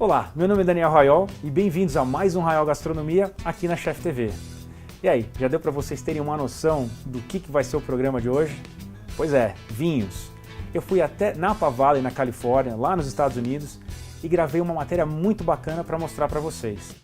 Olá, meu nome é Daniel Raiol e bem-vindos a mais um Raiol Gastronomia aqui na Chef TV. E aí, já deu para vocês terem uma noção do que vai ser o programa de hoje? Pois é, vinhos. Eu fui até Napa Valley, na Califórnia, lá nos Estados Unidos, e gravei uma matéria muito bacana para mostrar para vocês.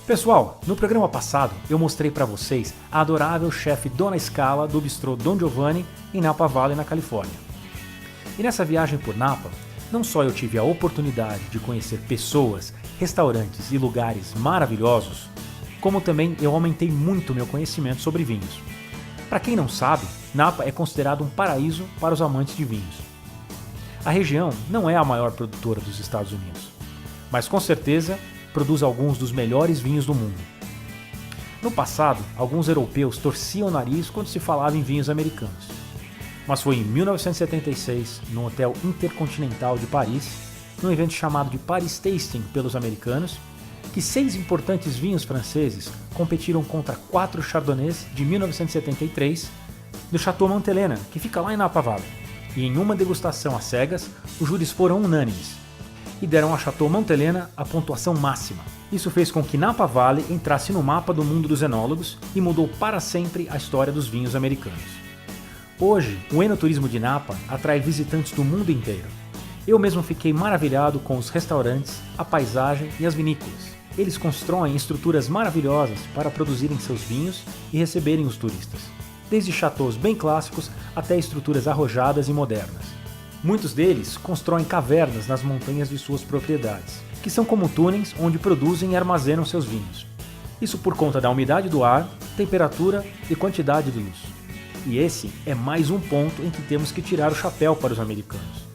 Pessoal, no programa passado eu mostrei para vocês a adorável chefe Dona Scala do bistrô Don Giovanni em Napa Valley, na Califórnia. E nessa viagem por Napa, não só eu tive a oportunidade de conhecer pessoas, restaurantes e lugares maravilhosos, como também eu aumentei muito meu conhecimento sobre vinhos. Para quem não sabe, Napa é considerado um paraíso para os amantes de vinhos. A região não é a maior produtora dos Estados Unidos, mas com certeza produz alguns dos melhores vinhos do mundo. No passado, alguns europeus torciam o nariz quando se falava em vinhos americanos. Mas foi em 1976, no Hotel Intercontinental de Paris, num evento chamado de Paris Tasting pelos americanos, que 6 importantes vinhos franceses competiram contra 4 chardonnays de 1973 do Chateau Montelena, que fica lá em Napa Valley. E em uma degustação às cegas, os júris foram unânimes e deram a Chateau Montelena a pontuação máxima. Isso fez com que Napa Valley entrasse no mapa do mundo dos enólogos e mudou para sempre a história dos vinhos americanos. Hoje, o enoturismo de Napa atrai visitantes do mundo inteiro. Eu mesmo fiquei maravilhado com os restaurantes, a paisagem e as vinícolas. Eles constroem estruturas maravilhosas para produzirem seus vinhos e receberem os turistas, desde chateaus bem clássicos até estruturas arrojadas e modernas. Muitos deles constroem cavernas nas montanhas de suas propriedades, que são como túneis onde produzem e armazenam seus vinhos. Isso por conta da umidade do ar, temperatura e quantidade de luz. E esse é mais um ponto em que temos que tirar o chapéu para os americanos.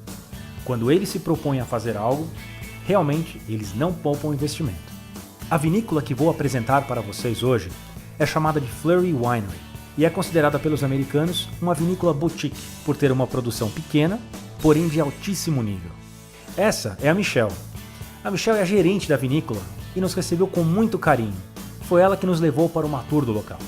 Quando eles se propõem a fazer algo, realmente eles não poupam investimento. A vinícola que vou apresentar para vocês hoje é chamada de Fleury Winery e é considerada pelos americanos uma vinícola boutique por ter uma produção pequena, porém de altíssimo nível. Essa é a Michelle. A Michelle é a gerente da vinícola e nos recebeu com muito carinho. Foi ela que nos levou para uma tour do local.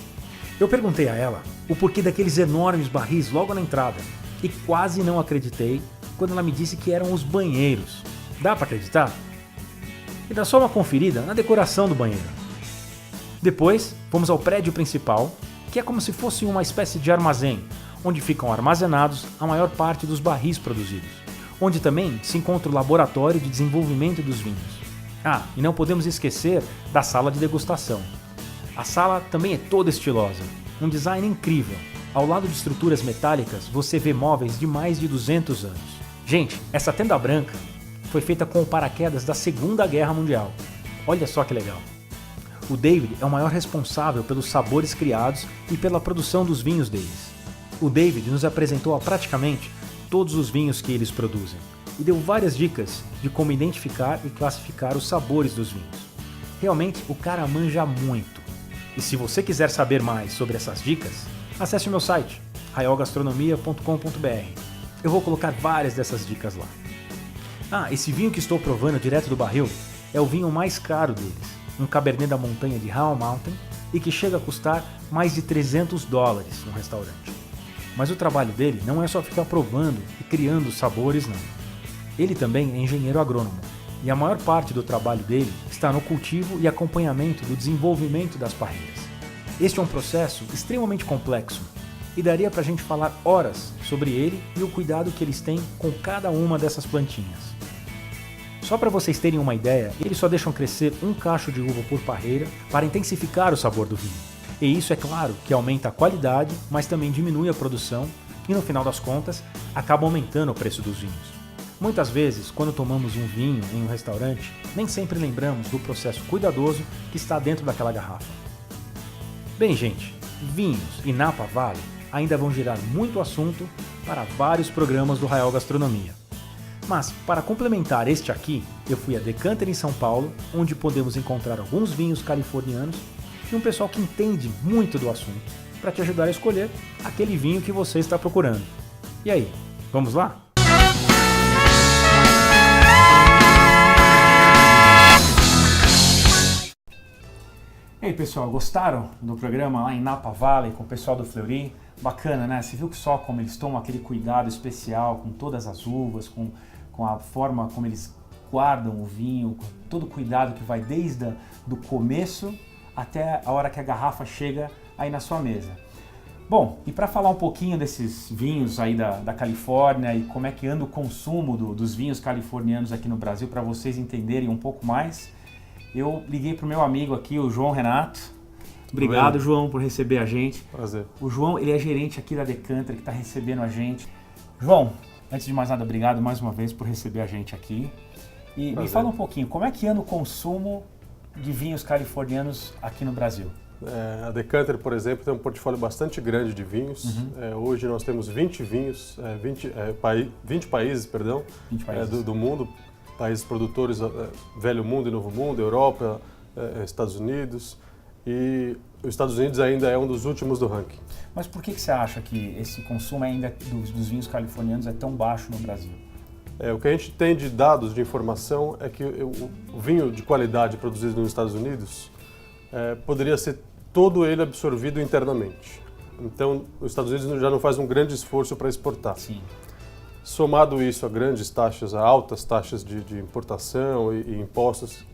Eu perguntei a ela o porquê daqueles enormes barris logo na entrada e quase não acreditei quando ela me disse que eram os banheiros. Dá para acreditar? E dá só uma conferida na decoração do banheiro. Depois, fomos ao prédio principal, que é como se fosse uma espécie de armazém, onde ficam armazenados a maior parte dos barris produzidos, onde também se encontra o laboratório de desenvolvimento dos vinhos. E não podemos esquecer da sala de degustação. A sala também é toda estilosa, um design incrível. Ao lado de estruturas metálicas, você vê móveis de mais de 200 anos. Gente, essa tenda branca foi feita com o paraquedas da Segunda Guerra Mundial. Olha só que legal. O David é o maior responsável pelos sabores criados e pela produção dos vinhos deles. O David nos apresentou praticamente todos os vinhos que eles produzem e deu várias dicas de como identificar e classificar os sabores dos vinhos. Realmente, o cara manja muito. E se você quiser saber mais sobre essas dicas, acesse o meu site, raiolgastronomia.com.br. Eu vou colocar várias dessas dicas lá. Esse vinho que estou provando direto do barril é o vinho mais caro deles, um Cabernet da montanha de Howell Mountain e que chega a custar mais de $300 no restaurante. Mas o trabalho dele não é só ficar provando e criando sabores, não. Ele também é engenheiro agrônomo, e a maior parte do trabalho dele está no cultivo e acompanhamento do desenvolvimento das parreiras. Este é um processo extremamente complexo, e daria pra gente falar horas sobre ele e o cuidado que eles têm com cada uma dessas plantinhas. Só para vocês terem uma ideia, eles só deixam crescer um cacho de uva por parreira para intensificar o sabor do vinho. E isso, é claro, que aumenta a qualidade, mas também diminui a produção e, no final das contas, acaba aumentando o preço dos vinhos. Muitas vezes, quando tomamos um vinho em um restaurante, nem sempre lembramos do processo cuidadoso que está dentro daquela garrafa. Bem, gente, vinhos e Napa Valley ainda vão gerar muito assunto para vários programas do Arraial Gastronomia. Mas, para complementar este aqui, eu fui a Decanter em São Paulo, onde podemos encontrar alguns vinhos californianos e um pessoal que entende muito do assunto, para te ajudar a escolher aquele vinho que você está procurando. E aí, vamos lá? E aí, pessoal, gostaram do programa lá em Napa Valley com o pessoal do Fleury? Bacana, né? Você viu que só como eles tomam aquele cuidado especial com todas as uvas, com a forma como eles guardam o vinho, com todo o cuidado que vai desde do começo até a hora que a garrafa chega aí na sua mesa. Bom, e para falar um pouquinho desses vinhos aí da Califórnia e como é que anda o consumo dos vinhos californianos aqui no Brasil, para vocês entenderem um pouco mais, eu liguei para o meu amigo aqui, o João Renato. Obrigado, João, por receber a gente. Prazer. O João, ele é gerente aqui da Decanter, que está recebendo a gente. João, antes de mais nada, obrigado mais uma vez por receber a gente aqui. E me fala um pouquinho, como é que anda o consumo de vinhos californianos aqui no Brasil? A Decanter, por exemplo, tem um portfólio bastante grande de vinhos. Hoje nós temos 20 vinhos, 20 países, 20 países. Do mundo, países produtores, Velho Mundo e Novo Mundo, Europa, Estados Unidos. E os Estados Unidos ainda é um dos últimos do ranking. Mas por que você acha que esse consumo ainda dos vinhos californianos é tão baixo no Brasil? O que a gente tem de dados de informação é que o vinho de qualidade produzido nos Estados Unidos poderia ser todo ele absorvido internamente. Então, os Estados Unidos já não faz um grande esforço para exportar. Sim. Somado isso a grandes taxas, a altas taxas de importação e impostos,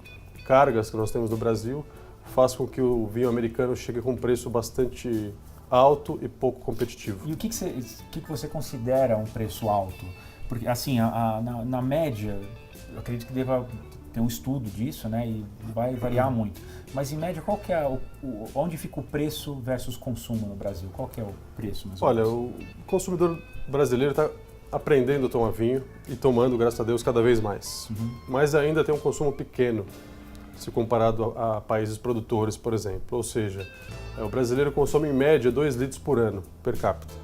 cargas que nós temos no Brasil, faz com que o vinho americano chegue com um preço bastante alto e pouco competitivo. E o que você considera um preço alto? Porque, assim, na média, eu acredito que deva ter um estudo disso, né? E vai variar muito. Mas, em média, qual que é onde fica o preço versus consumo no Brasil? Qual que é o preço, mais ou menos? Olha, o consumidor brasileiro está aprendendo a tomar vinho e tomando, graças a Deus, cada vez mais. Mas ainda tem um consumo pequeno, se comparado a países produtores, por exemplo. Ou seja, o brasileiro consome em média 2 litros por ano, per capita.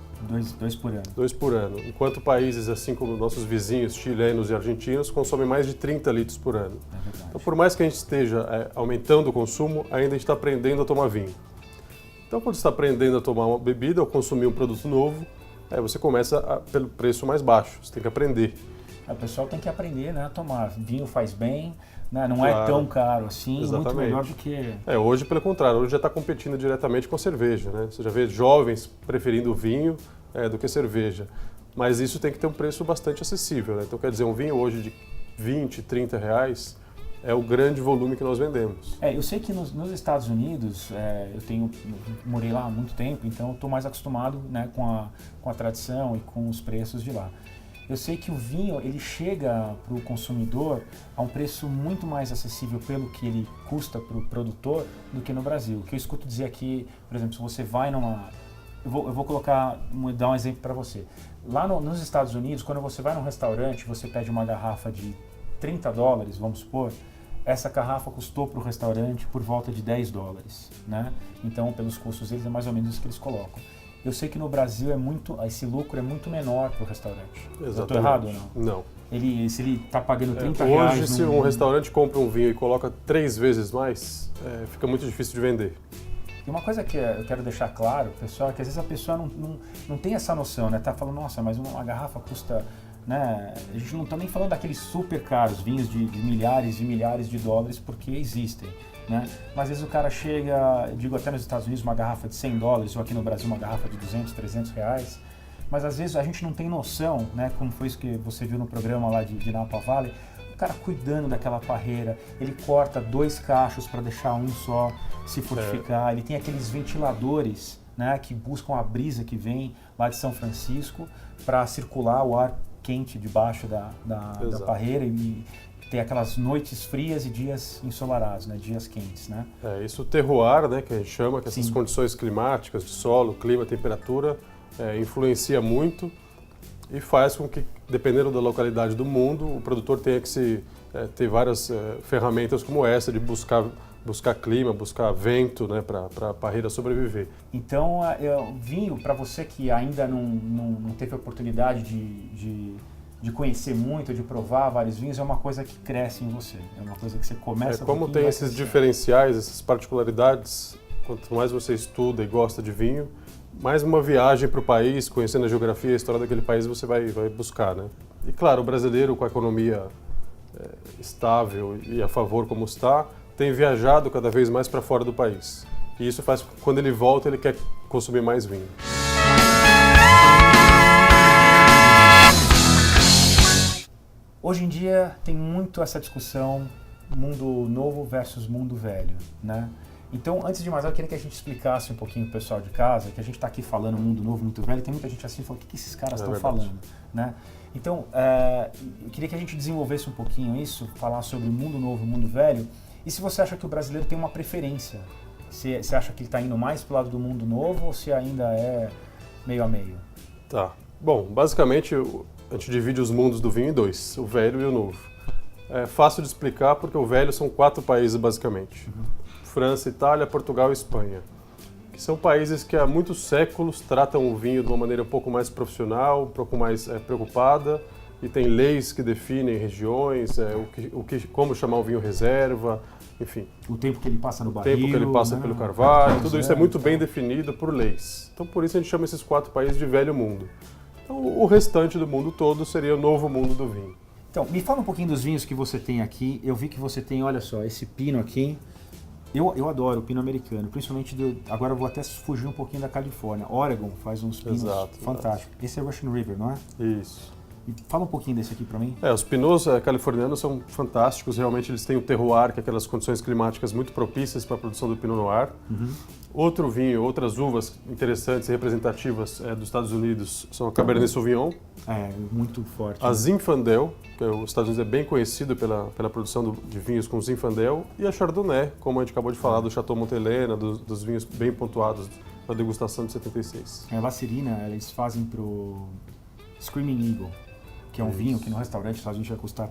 2 por ano. 2 por ano. Enquanto países assim como nossos vizinhos chilenos e argentinos consomem mais de 30 litros por ano. É verdade. Então, por mais que a gente esteja aumentando o consumo, ainda a gente está aprendendo a tomar vinho. Então, quando você está aprendendo a tomar uma bebida ou consumir um produto novo, você começa pelo preço mais baixo. Você tem que aprender. O pessoal tem que aprender, né, a tomar. Vinho faz bem, né, não Claro. é tão caro assim, Exatamente. muito melhor do que... Hoje, pelo contrário, hoje já está competindo diretamente com a cerveja, né? Você já vê jovens preferindo vinho do que cerveja. Mas isso tem que ter um preço bastante acessível, né? Então, quer dizer, um vinho hoje de 20, 30 reais é o grande volume que nós vendemos. Eu sei que nos Estados Unidos, eu morei lá há muito tempo, então estou mais acostumado, né, com a tradição e com os preços de lá. Eu sei que o vinho ele chega para o consumidor a um preço muito mais acessível pelo que ele custa para o produtor do que no Brasil. O que eu escuto dizer aqui, por exemplo, se você vai numa... Eu vou dar um exemplo para você. Lá nos Estados Unidos, quando você vai num restaurante, você pede uma garrafa de $30, vamos supor, essa garrafa custou para o restaurante por volta de $10, né? Então, pelos custos deles, é mais ou menos isso que eles colocam. Eu sei que no Brasil esse lucro é muito menor para o restaurante. Exatamente. Eu estou errado ou não? Não. Se ele está pagando 30 Hoje, reais... se um restaurante compra um vinho e coloca 3 vezes mais, fica muito difícil de vender. E uma coisa que eu quero deixar claro, pessoal, é que às vezes a pessoa não tem essa noção, né? Tá falando, nossa, mas uma garrafa custa... Né? A gente não está nem falando daqueles super caros, vinhos de milhares e milhares de dólares, porque existem. Né? Mas às vezes o cara chega, digo até nos Estados Unidos, uma garrafa de $100, ou aqui no Brasil uma garrafa de 200, 300 reais, mas às vezes a gente não tem noção, né, como foi isso que você viu no programa lá de Napa Valley, o cara cuidando daquela parreira, ele corta 2 cachos para deixar um só se fortificar, ele tem aqueles ventiladores, né, que buscam a brisa que vem lá de São Francisco para circular o ar quente debaixo da parreira e ter aquelas noites frias e dias ensolarados, né? Dias quentes, né? Isso o terroir, né, que a gente chama, que essas Sim. condições climáticas de solo, clima, temperatura, influencia muito e faz com que, dependendo da localidade do mundo, o produtor tenha que ter várias ferramentas como essa de buscar buscar clima, buscar vento, né, para a parreira sobreviver. Então, vinho, para você que ainda não teve a oportunidade de conhecer muito, de provar vários vinhos, é uma coisa que cresce em você. É uma coisa que você começa... Como tem esses diferenciais, essas particularidades, quanto mais você estuda e gosta de vinho, mais uma viagem para o país, conhecendo a geografia e a história daquele país, você vai buscar, né? E claro, o brasileiro com a economia estável e a favor como está, tem viajado cada vez mais para fora do país. E isso faz, quando ele volta, ele quer consumir mais vinho. Hoje em dia tem muito essa discussão mundo novo versus mundo velho, né? Então, antes de mais nada, eu queria que a gente explicasse um pouquinho pro pessoal de casa, que a gente está aqui falando mundo novo, muito velho, tem muita gente assim falando, o que esses caras estão falando, né? Então, eu queria que a gente desenvolvesse um pouquinho isso, falar sobre mundo novo e mundo velho, e se você acha que o brasileiro tem uma preferência, se acha que ele está indo mais pro lado do mundo novo ou se ainda é meio a meio? Tá. Bom, basicamente, a gente divide os mundos do vinho em dois, o velho e o novo. É fácil de explicar porque o velho são 4 países, basicamente. França, Itália, Portugal e Espanha, que são países que há muitos séculos tratam o vinho de uma maneira um pouco mais profissional, um pouco mais preocupada, e tem leis que definem regiões, como chamar o vinho reserva, enfim. O tempo que ele passa no barril, o tempo que ele passa, né, pelo carvalho, tudo isso é muito bem definido por leis. Então por isso a gente chama esses 4 países de velho mundo. Então o restante do mundo todo seria o novo mundo do vinho. Então, me fala um pouquinho dos vinhos que você tem aqui. Eu vi que você tem, olha só, esse Pinot aqui. Eu adoro o Pinot americano, principalmente agora eu vou até fugir um pouquinho da Califórnia. Oregon faz uns Pinots fantásticos. Esse é Russian River, não é? Isso. E fala um pouquinho desse aqui para mim. Os Pinots californianos são fantásticos, realmente eles têm o terroir, que é aquelas condições climáticas muito propícias para a produção do Pinot Noir. Outro vinho, outras uvas interessantes e representativas dos Estados Unidos são a Cabernet Sauvignon. Muito forte. A Zinfandel, que os Estados Unidos é bem conhecido pela produção de vinhos com Zinfandel. E a Chardonnay, como a gente acabou de falar, do Chateau Montelena, dos vinhos bem pontuados da degustação de 76. A Vacerina, eles fazem pro Screaming Eagle, que é um vinho que no restaurante nos Estados Unidos vai custar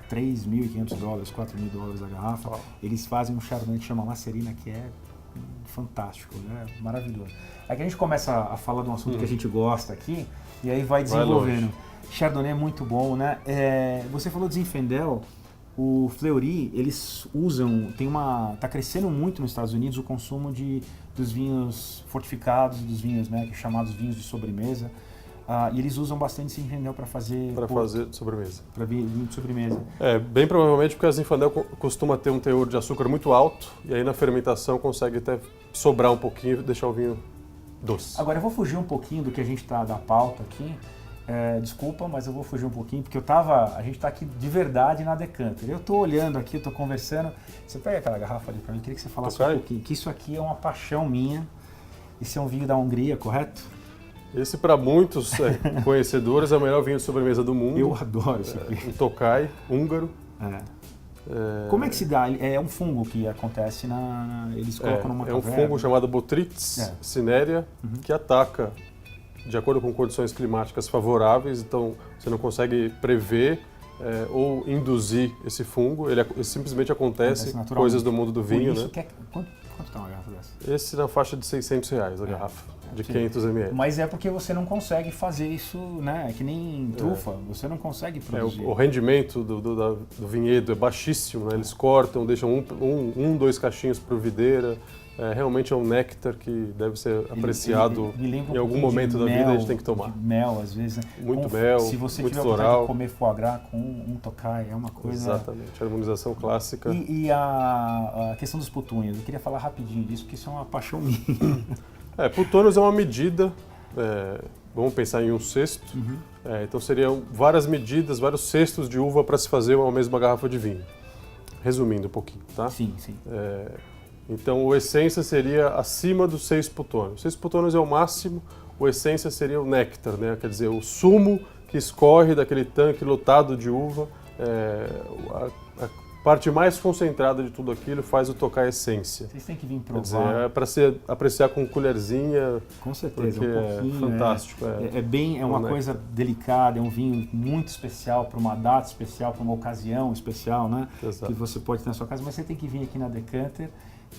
$3.500, $4.000 a garrafa. Eles fazem um Chardonnay que chama Vacerina, que é fantástico, né? Maravilhoso. Aí que a gente começa a falar de um assunto que a gente gosta aqui, e aí vai desenvolvendo. Chardonnay é muito bom, né? Você falou de Zinfandel, o Fleury, eles usam, tá crescendo muito nos Estados Unidos o consumo dos vinhos fortificados, dos vinhos, né, chamados vinhos de sobremesa. E eles usam bastante Zinfandel para fazer sobremesa. Para vinho de sobremesa. Bem provavelmente porque a Zinfandel costuma ter um teor de açúcar muito alto e aí na fermentação consegue até sobrar um pouquinho e deixar o vinho doce. Agora eu vou fugir um pouquinho do que a gente está da pauta aqui. Desculpa, mas eu vou fugir um pouquinho porque a gente está aqui de verdade na Decanter. Eu estou olhando aqui, eu estou conversando. Você pega aquela garrafa ali para mim, eu queria que você falasse um pouquinho. Que isso aqui é uma paixão minha. Esse é um vinho da Hungria, correto? Esse, para muitos conhecedores, é o melhor vinho de sobremesa do mundo. Eu adoro isso aqui. Um Tokai húngaro. Como é que se dá? É um fungo que acontece eles colocam numa caverna. É um fungo chamado Botrytis cinerea, que ataca de acordo com condições climáticas favoráveis, então você não consegue prever ou induzir esse fungo, ele simplesmente acontece coisas do mundo do vinho. Por isso, né? Quanto está uma garrafa dessa? Esse na faixa de R$600 a garrafa, de 500 ml. Mas é porque você não consegue fazer isso, né? É que nem trufa, você não consegue produzir. O rendimento do vinhedo é baixíssimo, né? Eles cortam, deixam 2 cachinhos por videira. Realmente é um néctar que deve ser apreciado em algum momento da vida, a gente tem que tomar. De mel, às vezes. Muito mel, se você muito tiver floral. Vontade de comer foie gras com um Tokai, é uma coisa... Exatamente, harmonização clássica. E a questão dos putúnios, eu queria falar rapidinho disso, porque isso é uma paixão minha. Putônios é uma medida, vamos pensar em um cesto, então seriam várias medidas, vários cestos de uva para se fazer uma mesma garrafa de vinho. Resumindo um pouquinho, tá? Sim. Então, o essência seria acima dos 6 putônios. 6 putônios é o máximo, o essência seria o néctar, né? Quer dizer, o sumo que escorre daquele tanque lotado de uva, a parte mais concentrada de tudo aquilo faz o tocar a essência. Vocês têm que vir provar. Quer dizer, é para se apreciar com colherzinha. Com certeza, porque um pouquinho. É fantástico. É uma coisa delicada, é um vinho muito especial para uma data especial, para uma ocasião especial, né? Exato. Que você pode ter na sua casa, mas você tem que vir aqui na Decanter,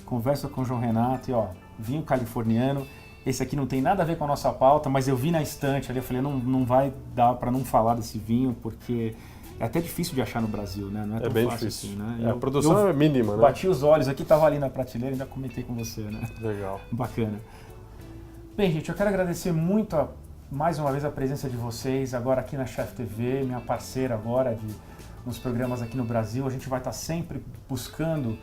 conversa com o João Renato e vinho californiano. Esse aqui não tem nada a ver com a nossa pauta, mas eu vi na estante ali, eu falei, não vai dar para não falar desse vinho, porque é até difícil de achar no Brasil, né? Não é tão bem fácil difícil. assim, né? A produção é mínima, né? Bati os olhos aqui, estava ali na prateleira, ainda comentei com você, né? Legal. Bacana. Bem, gente, eu quero agradecer muito mais uma vez a presença de vocês agora aqui na Chef TV, minha parceira agora nos programas aqui no Brasil. A gente vai estar sempre buscando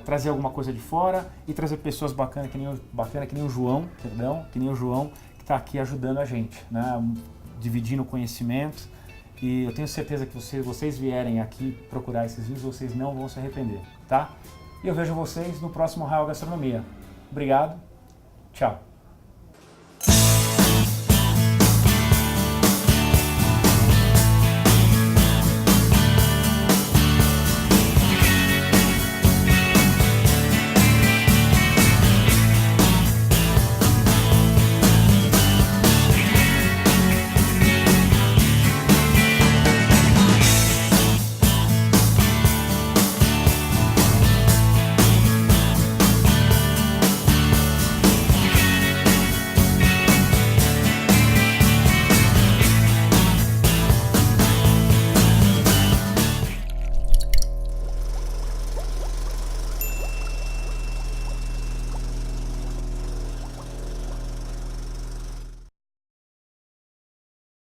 trazer alguma coisa de fora e trazer pessoas bacanas que nem o João, que está aqui ajudando a gente, né? Dividindo conhecimento. E eu tenho certeza que vocês vierem aqui procurar esses vinhos, vocês não vão se arrepender, tá? E eu vejo vocês no próximo Raio Gastronomia. Obrigado, tchau.